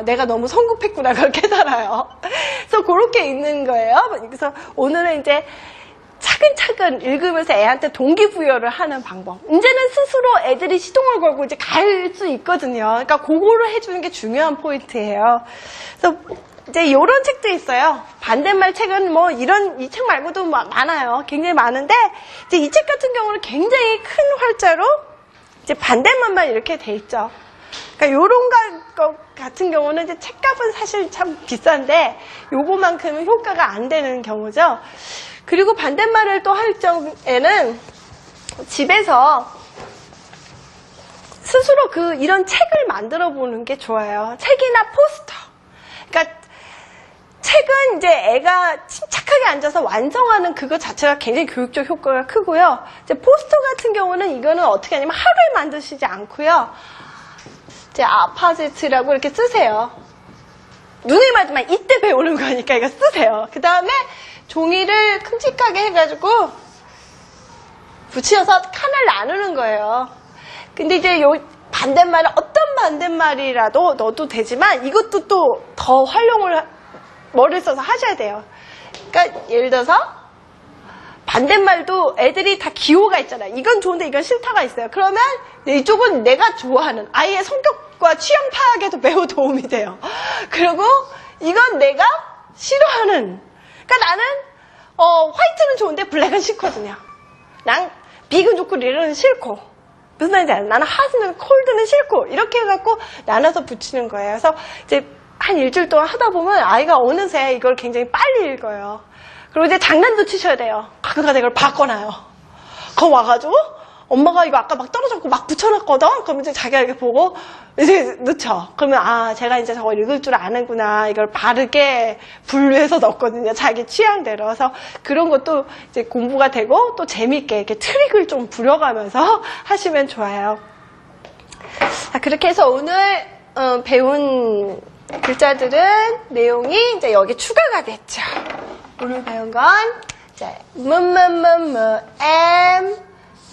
내가 너무 성급했구나, 그걸 깨달아요. 그래서 그렇게 읽는 거예요. 그래서 오늘은 이제 차근차근 읽으면서 애한테 동기부여를 하는 방법. 이제는 스스로 애들이 시동을 걸고 이제 갈 수 있거든요. 그러니까 그거를 해주는 게 중요한 포인트예요. 그래서 이제 이런 책도 있어요. 반대말 책은 뭐 이 책 말고도 많아요. 굉장히 많은데 이제 이 책 같은 경우는 굉장히 큰 활자로 이제 반대말만 이렇게 돼 있죠. 그러니까 요런 것 같은 경우는 이제 책값은 사실 참 비싼데 요거만큼은 효과가 안 되는 경우죠. 그리고 반대말을 또 할 적에는 집에서 스스로 이런 책을 만들어 보는 게 좋아요. 책이나 포스터. 그러니까 책은 이제 애가 침착하게 앉아서 완성하는 그거 자체가 굉장히 교육적 효과가 크고요. 이제 포스터 같은 경우는 이거는 어떻게 하냐면 하루에 만드시지 않고요. 이제 아파지트라고 이렇게 쓰세요. 눈에 맞으면 이때 배우는 거니까 이거 쓰세요. 그 다음에 종이를 큼직하게 해가지고 붙여서 칸을 나누는 거예요. 근데 이제 요 반대말은 어떤 반대말이라도 넣어도 되지만 이것도 또 더 활용을 머리를 써서 하셔야 돼요. 그러니까 예를 들어서 반대말도 애들이 다 기호가 있잖아요. 이건 좋은데 이건 싫다가 있어요. 그러면 이쪽은 내가 좋아하는 아이의 성격과 취향 파악에도 매우 도움이 돼요. 그리고 이건 내가 싫어하는. 그러니까 나는 화이트는 좋은데 블랙은 싫거든요. 난 빅은 좋고 리는 싫고. 무슨 말인지 알아요? 나는 핫은 콜드는 싫고. 이렇게 해갖고 나눠서 붙이는 거예요. 그래서 이제 한 일주일 동안 하다 보면 아이가 어느새 이걸 굉장히 빨리 읽어요. 그리고 이제 장난도 치셔야 돼요. 가끔가다 이걸 바꿔놔요. 그거 와가지고 엄마가 이거 아까 막 떨어졌고 막 붙여놨거든? 그러면 이제 자기가 이렇게 보고 이제 넣죠. 그러면 제가 이제 저거 읽을 줄 아는구나. 이걸 바르게 분류해서 넣었거든요. 자기 취향대로. 그래서 그런 것도 이제 공부가 되고 또 재밌게 이렇게 트릭을 좀 부려가면서 하시면 좋아요. 자, 그렇게 해서 오늘 배운 글자들은 내용이 이제 여기 추가가 됐죠. 오늘 배운 건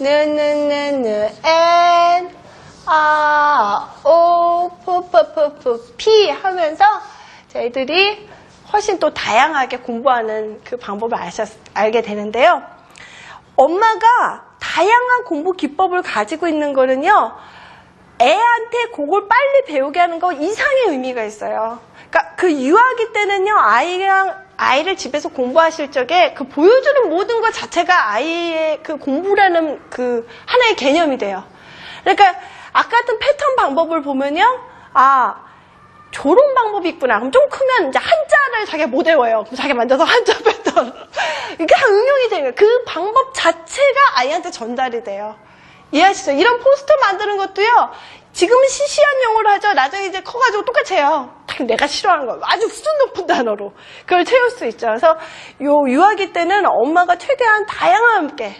m, n, o, p 하면서 저희들이 훨씬 또 다양하게 공부하는 그 방법을 알게 되는데요. 엄마가 다양한 공부 기법을 가지고 있는 거는요. 애한테 그걸 빨리 배우게 하는 거 이상의 의미가 있어요. 그러니까 그 유아기 때는요, 아이를 집에서 공부하실 적에 그 보여주는 모든 것 자체가 아이의 그 공부라는 그 하나의 개념이 돼요. 그러니까 아까 같은 패턴 방법을 보면요, 저런 방법이 있구나. 그럼 좀 크면 이제 한자를 자기가 못 외워요. 그럼 자기가 만져서 한자 패턴. 이게 다 응용이 되는 거예요. 그 방법 자체가 아이한테 전달이 돼요. 이해하시죠? 이런 포스터 만드는 것도요, 지금은 시시한 용어로 하죠. 나중에 이제 커가지고 똑같이 해요. 내가 싫어하는 거. 아주 수준 높은 단어로. 그걸 채울 수 있죠. 그래서 유아기 때는 엄마가 최대한 다양하게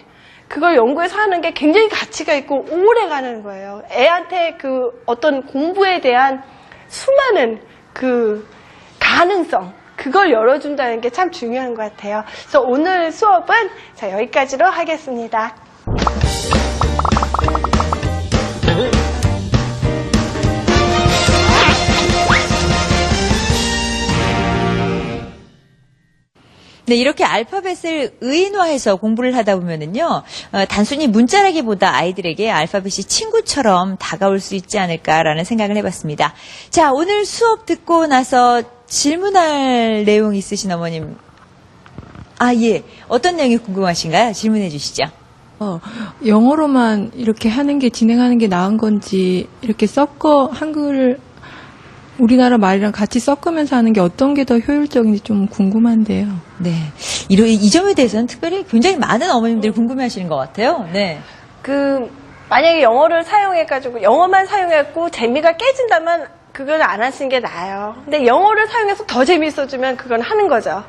그걸 연구해서 하는 게 굉장히 가치가 있고 오래 가는 거예요. 애한테 그 어떤 공부에 대한 수많은 그 가능성, 그걸 열어준다는 게 참 중요한 것 같아요. 그래서 오늘 수업은 여기까지로 하겠습니다. 네, 이렇게 알파벳을 의인화해서 공부를 하다 보면은요, 단순히 문자라기보다 아이들에게 알파벳이 친구처럼 다가올 수 있지 않을까라는 생각을 해봤습니다. 자, 오늘 수업 듣고 나서 질문할 내용 있으신 어머님. 예. 어떤 내용이 궁금하신가요? 질문해 주시죠. 영어로만 이렇게 진행하는 게 나은 건지, 이렇게 섞어 한글을 우리나라 말이랑 같이 섞으면서 하는 게 어떤 게 더 효율적인지 좀 궁금한데요. 네. 이 점에 대해서는 특별히 굉장히 많은 어머님들이 궁금해 하시는 것 같아요. 네. 만약에 영어를 사용해가지고, 영어만 사용해갖고 재미가 깨진다면 그건 안 하시는 게 나아요. 근데 영어를 사용해서 더 재밌어지면 그건 하는 거죠.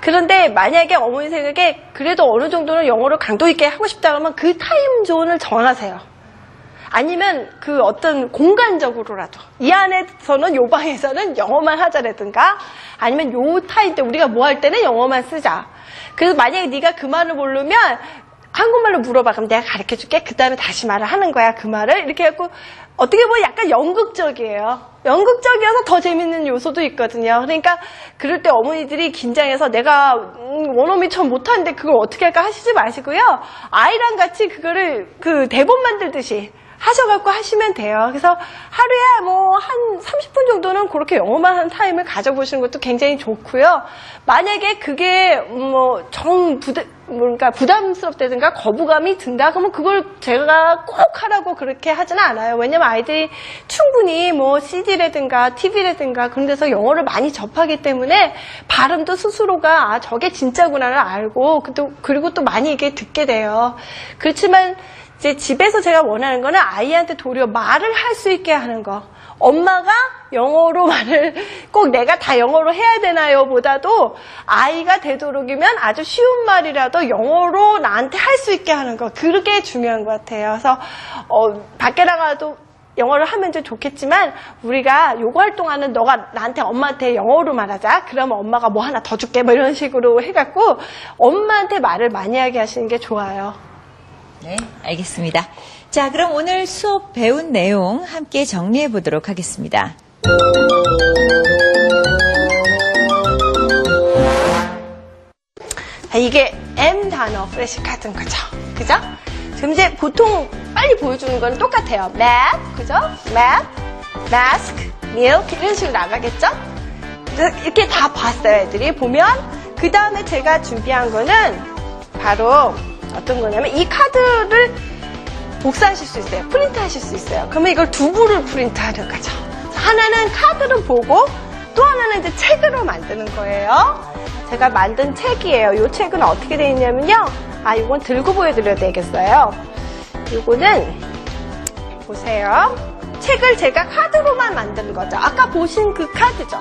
그런데 만약에 어머니 생각에 그래도 어느 정도는 영어를 강도 있게 하고 싶다 그러면 그 타임존을 정하세요. 아니면 그 어떤 공간적으로라도 이 안에서는 요 방에서는 영어만 하자라든가 아니면 요 타임 때 우리가 뭐 할 때는 영어만 쓰자. 그래서 만약에 네가 그 말을 모르면 한국말로 물어봐. 그럼 내가 가르쳐줄게. 그 다음에 다시 말을 하는 거야. 그 말을. 이렇게 해갖고 어떻게 보면 약간 연극적이에요. 연극적이어서 더 재밌는 요소도 있거든요. 그러니까 그럴 때 어머니들이 긴장해서 내가 원어민처럼 못하는데 그걸 어떻게 할까 하시지 마시고요. 아이랑 같이 그거를 그 대본 만들듯이 하셔갖고 하시면 돼요. 그래서 하루에 뭐 한 30분 정도는 그렇게 영어만 하는 타임을 가져보시는 것도 굉장히 좋고요. 만약에 그게 뭔가 부담스럽다든가 거부감이 든다 그러면 그걸 제가 꼭 하라고 그렇게 하지는 않아요. 왜냐면 아이들이 충분히 뭐 CD라든가 TV라든가 그런 데서 영어를 많이 접하기 때문에 발음도 스스로가 아 저게 진짜구나를 알고 그리고 또 많이 이게 듣게 돼요. 그렇지만 이제 집에서 제가 원하는 거는 아이한테 도리어 말을 할 수 있게 하는 거. 엄마가 영어로 말을 꼭 내가 다 영어로 해야 되나요? 보다도 아이가 되도록이면 아주 쉬운 말이라도 영어로 나한테 할 수 있게 하는 거. 그게 중요한 것 같아요. 그래서 밖에 나가도 영어를 하면 좀 좋겠지만 우리가 요거 활동하는 너가 나한테 엄마한테 영어로 말하자. 그러면 엄마가 뭐 하나 더 줄게. 뭐 이런 식으로 해갖고 엄마한테 말을 많이 하게 하시는 게 좋아요. 네, 알겠습니다. 자, 그럼 오늘 수업 배운 내용 함께 정리해 보도록 하겠습니다. 이게 M 단어 플래시 카드인 거죠. 그죠? 지금 이제 보통 빨리 보여주는 건 똑같아요. map, 그죠? map, mask, milk 이런 식으로 나가겠죠? 이렇게 다 봤어요, 애들이. 보면 그 다음에 제가 준비한 거는 바로 어떤 거냐면 이 카드를 복사하실 수 있어요. 프린트하실 수 있어요. 그러면 이걸 두 부를 프린트하는 거죠. 하나는 카드를 보고 또 하나는 이제 책으로 만드는 거예요. 제가 만든 책이에요. 이 책은 어떻게 되어 있냐면요. 이건 들고 보여드려야 되겠어요. 이거는 보세요. 책을 제가 카드로만 만든 거죠. 아까 보신 그 카드죠.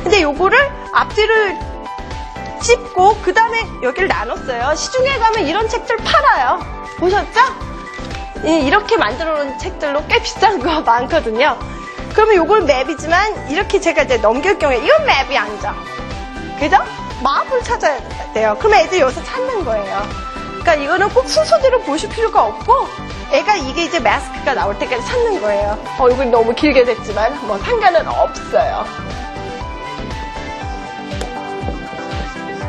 근데 요거를 앞뒤를 찝고 그 다음에 여기를 나눴어요. 시중에 가면 이런 책들 팔아요. 보셨죠? 이렇게 만들어 놓은 책들로 꽤 비싼 거 많거든요. 그러면 요걸 맵이지만 이렇게 제가 이제 넘길 경우에 이건 맵이 아니죠. 그죠? 마음을 찾아야 돼요. 그러면 애들이 여기서 찾는 거예요. 그러니까 이거는 꼭 순서대로 보실 필요가 없고 애가 이게 이제 마스크가 나올 때까지 찾는 거예요. 이건 너무 길게 됐지만 뭐 상관은 없어요.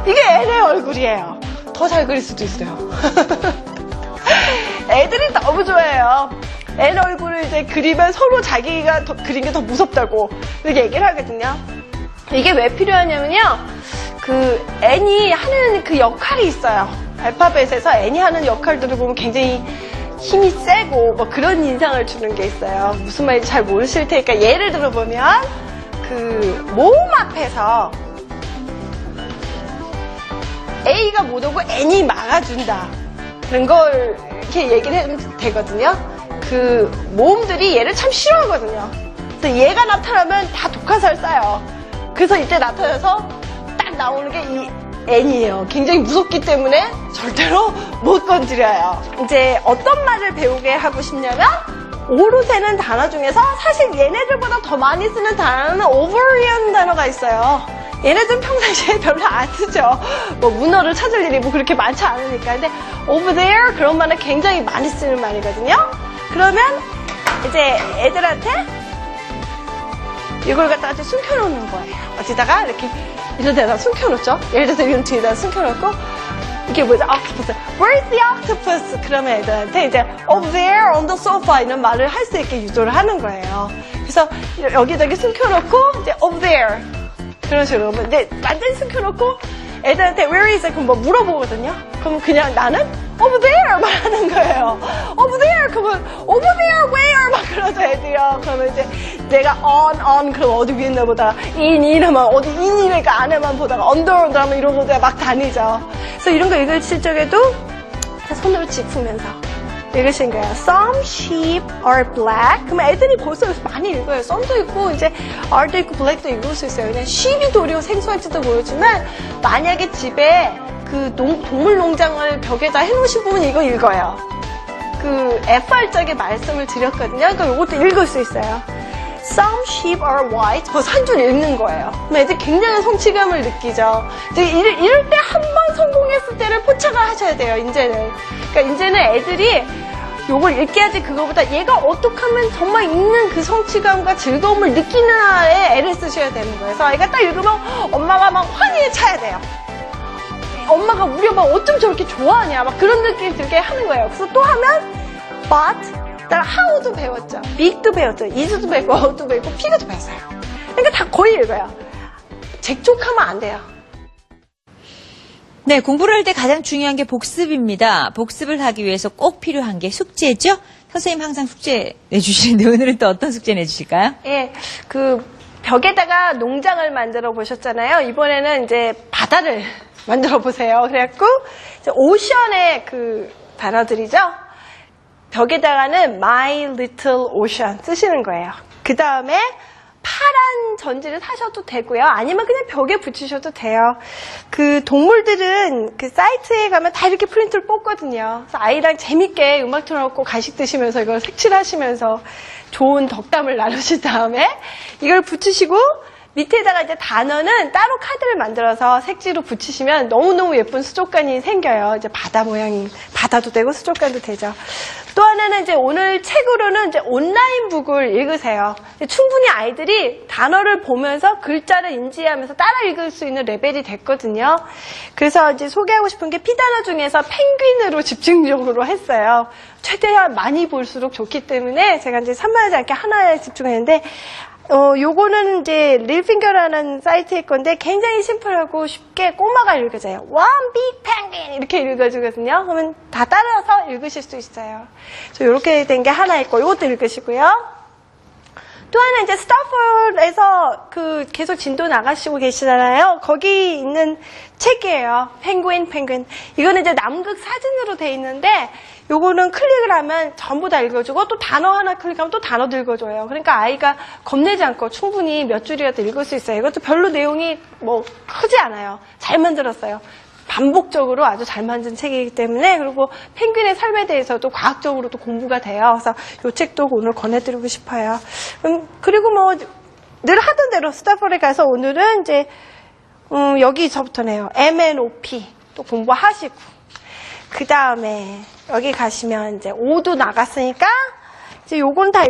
이게 애의 얼굴이에요. 더 잘 그릴 수도 있어요. 애들이 너무 좋아해요. 애 얼굴을 이제 그리면 서로 자기가 그린 게 더 무섭다고 이렇게 얘기를 하거든요. 이게 왜 필요하냐면요. 그 애니 하는 그 역할이 있어요. 알파벳에서 애니 하는 역할들을 보면 굉장히 힘이 세고 뭐 그런 인상을 주는 게 있어요. 무슨 말인지 잘 모르실 테니까 예를 들어보면 그 모음 앞에서 A가 못 오고 N이 막아준다. 그런 걸 이렇게 얘기를 해도 되거든요. 그 모음들이 얘를 참 싫어하거든요. 그래서 얘가 나타나면 다 독화살 쏴요. 그래서 이때 나타나서 딱 나오는 게 이 N이에요. 굉장히 무섭기 때문에 절대로 못 건드려요. 이제 어떤 말을 배우게 하고 싶냐면 O로 세는 단어 중에서 사실 얘네들보다 더 많이 쓰는 단어는 over이라는 단어가 있어요. 얘네들은 평상시에 별로 안 쓰죠. 뭐 문어를 찾을 일이 뭐 그렇게 많지 않으니까. 근데 over there 그런 말은 굉장히 많이 쓰는 말이거든요. 그러면 이제 애들한테 이걸 갖다가 좀 숨겨놓는 거예요. 어디다가 이렇게 이런 데다 숨겨놓죠. 예를 들어서 이런 뒤에다 숨겨놓고 이게 뭐죠? octopus. Where's the octopus? 그러면 애들한테 이제 over there on the sofa 이런 말을 할 수 있게 유도를 하는 거예요. 그래서 여기저기 숨겨놓고 이제 over there 그런 식으로. 근데 완전히 숨겨놓고 애들한테 where is it? 그럼 뭐 물어보거든요. 그럼 그냥 나는 over there 말하는 거예요. over there 그러면 over there where 막 그러죠 애들이요. 그러면 이제 내가 on 그럼 어디 위에 있나 보다가 in 하면 어디 in이니까 안에만 보다가 under 하면 이러고 막 다니죠. 그래서 이런 거 읽으실 적에도 손으로 짚으면서 읽으신 거예요. Some sheep are black. 그러면 애들이 벌써 많이 읽어요. 썸도 있고 이제 are도 있고 black도 읽을 수 있어요. 그냥 sheep이 도리어 생소할지도 모르지만 만약에 집에 그 동물 농장을 벽에다 해놓으신 분은 이거 읽어요. 그 F할적의 말씀을 드렸거든요. 그러니까 이것도 읽을 수 있어요. Some sheep are white. 벌써 한 줄 읽는 거예요. 그럼 애들 굉장히 성취감을 느끼죠. 이럴 때 한 번 성공했을 때를 포착을 하셔야 돼요, 이제는. 그러니까 이제는 애들이 요걸 읽게 하지 그거보다 얘가 어떻게 하면 정말 읽는 그 성취감과 즐거움을 느끼느냐에 애를 쓰셔야 되는 거예요. 그래서 아이가 딱 읽으면 엄마가 막 환희에 차야 돼요. 엄마가 우리 엄마 어쩜 저렇게 좋아하냐 막 그런 느낌 들게 하는 거예요. 그래서 또 하면 but, 그다음 how도 배웠죠. big도 배웠죠. is도 배웠고 who도 배웠고 pig도 배웠어요. 그러니까 다 거의 읽어요. 재촉하면 안 돼요. 네, 공부를 할 때 가장 중요한 게 복습입니다. 복습을 하기 위해서 꼭 필요한 게 숙제죠? 선생님 항상 숙제 내주시는데 오늘은 또 어떤 숙제 내주실까요? 예, 그 벽에다가 농장을 만들어 보셨잖아요. 이번에는 이제 바다를 만들어 보세요. 그래갖고 이제 오션의 그 단어들이죠. 벽에다가는 My Little Ocean 쓰시는 거예요. 그 다음에 파란 전지를 사셔도 되고요. 아니면 그냥 벽에 붙이셔도 돼요. 그 동물들은 그 사이트에 가면 다 이렇게 프린트를 뽑거든요. 그래서 아이랑 재밌게 음악 틀어놓고 간식 드시면서 이걸 색칠하시면서 좋은 덕담을 나누신 다음에 이걸 붙이시고 밑에다가 이제 단어는 따로 카드를 만들어서 색지로 붙이시면 너무너무 예쁜 수족관이 생겨요. 이제 바다 모양이, 바다도 되고 수족관도 되죠. 또 하나는 이제 오늘 책으로는 이제 온라인 북을 읽으세요. 충분히 아이들이 단어를 보면서 글자를 인지하면서 따라 읽을 수 있는 레벨이 됐거든요. 그래서 이제 소개하고 싶은 게 P단어 중에서 펭귄으로 집중적으로 했어요. 최대한 많이 볼수록 좋기 때문에 제가 이제 산만하지 않게 하나에 집중했는데 요거는 이제 릴핑거라는 사이트의 건데 굉장히 심플하고 쉽게 꼬마가 읽어져요. One big penguin 이렇게 읽어주거든요. 그러면 다 따라서 읽으실 수 있어요. 그래서 이렇게 된 게 하나 있고 이것도 읽으시고요. 또 하나 이제 스타포드에서 그 계속 진도 나가시고 계시잖아요. 거기 있는 책이에요. 펭귄. 이거는 이제 남극 사진으로 돼 있는데 요거는 클릭을 하면 전부 다 읽어주고 또 단어 하나 클릭하면 또 단어도 읽어줘요. 그러니까 아이가 겁내지 않고 충분히 몇 줄이라도 읽을 수 있어요. 이것도 별로 내용이 뭐 크지 않아요. 잘 만들었어요. 반복적으로 아주 잘 만든 책이기 때문에 그리고 펭귄의 삶에 대해서도 과학적으로도 공부가 돼요. 그래서 이 책도 오늘 권해드리고 싶어요. 그리고 뭐 늘 하던 대로 스타포드에 가서 오늘은 이제 여기서부터네요. MNOP 또 공부하시고 그 다음에 여기 가시면 이제 5도 나갔으니까 이제 요건 다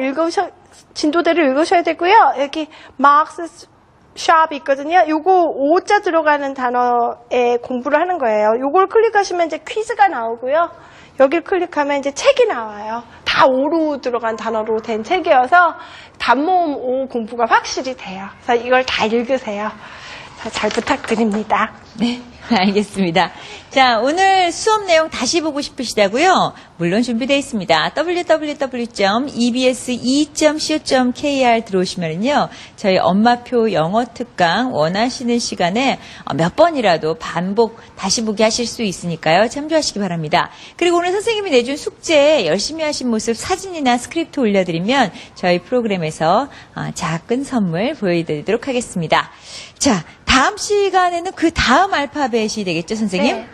진도대로 읽으셔야 되고요. 여기 마크스 샵이 있거든요. 요거 5자 들어가는 단어에 공부를 하는 거예요. 요걸 클릭하시면 이제 퀴즈가 나오고요. 여기를 클릭하면 이제 책이 나와요. 다 5로 들어간 단어로 된 책이어서 단모음 5 공부가 확실히 돼요. 그래서 이걸 다 읽으세요. 잘 부탁드립니다. 네, 알겠습니다. 자, 오늘 수업 내용 다시 보고 싶으시다고요? 물론 준비되어 있습니다. www.ebs2.co.kr 들어오시면요. 저희 엄마표 영어 특강 원하시는 시간에 몇 번이라도 반복 다시 보기 하실 수 있으니까요. 참조하시기 바랍니다. 그리고 오늘 선생님이 내준 숙제 열심히 하신 모습 사진이나 스크립트 올려드리면 저희 프로그램에서 작은 선물 보여드리도록 하겠습니다. 자, 다음 시간에는 그 다음 알파벳이 되겠죠, 선생님? 네.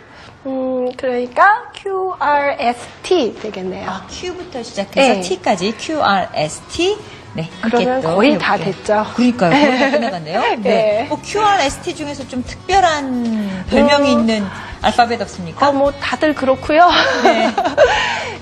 그러니까 QRST 되겠네요. Q부터 시작해서 네. T까지 QRST. 네, 그러면 거의 다 됐죠. 그러니까요. 거의 다 끝나갔네요. 네. 네. QRST 중에서 좀 특별한 별명이 있는 알파벳 없습니까? 뭐 다들 그렇고요. 네.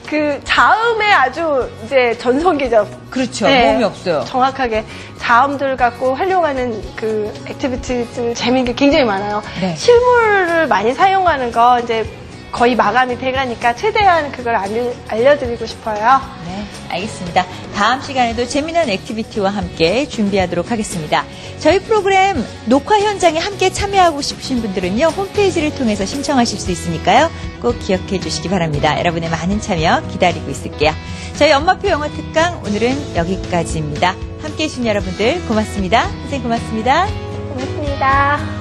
그 자음에 아주 이제 전성기죠. 그렇죠. 네. 모음이 없어요. 정확하게 자음들 갖고 활용하는 그 액티비티들 재미있는 게 굉장히 많아요. 네. 실물을 많이 사용하는 거 이제 거의 마감이 돼가니까 최대한 그걸 알려드리고 싶어요. 네, 알겠습니다. 다음 시간에도 재미난 액티비티와 함께 준비하도록 하겠습니다. 저희 프로그램 녹화 현장에 함께 참여하고 싶으신 분들은요, 홈페이지를 통해서 신청하실 수 있으니까요, 꼭 기억해 주시기 바랍니다. 여러분의 많은 참여 기다리고 있을게요. 저희 엄마표 영어 특강 오늘은 여기까지입니다. 함께 해주신 여러분들 고맙습니다. 선생님 고맙습니다. 고맙습니다.